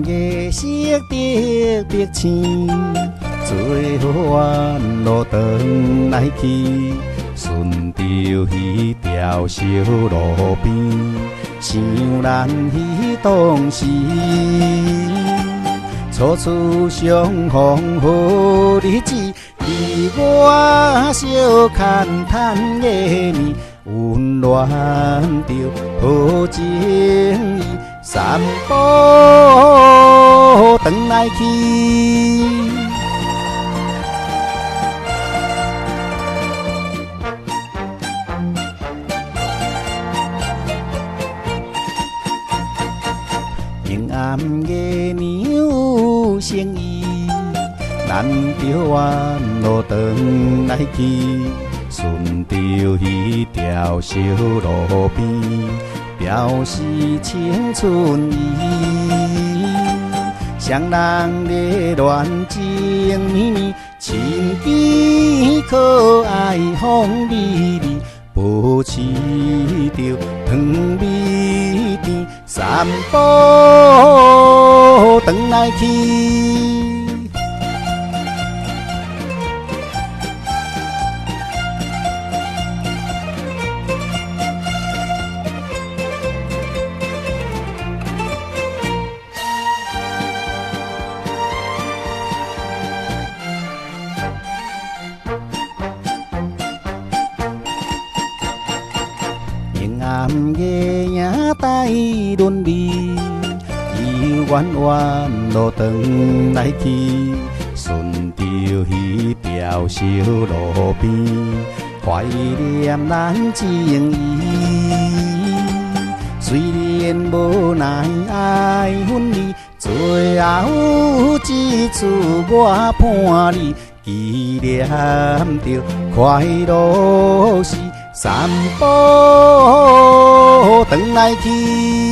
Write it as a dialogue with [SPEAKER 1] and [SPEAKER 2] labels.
[SPEAKER 1] 夜色特别青，最好弯路转来去，顺着迄条小路边，想咱迄当时，初次相逢好日子，你我相牵叹月暝，温暖着好情意，散步转来去。平暗夜暝有诚意，咱着弯路转来去，顺着迄条小路边，表示青春意。双人热恋情绵绵，亲近可爱风里里，保持着糖蜜甜，散步转来去。暗夜影带轮味，伊弯弯路转来去，顺着迄条小路边，怀念咱情谊。虽然无奈爱分离，最后一次我伴你，纪念着快乐时。散步转来去。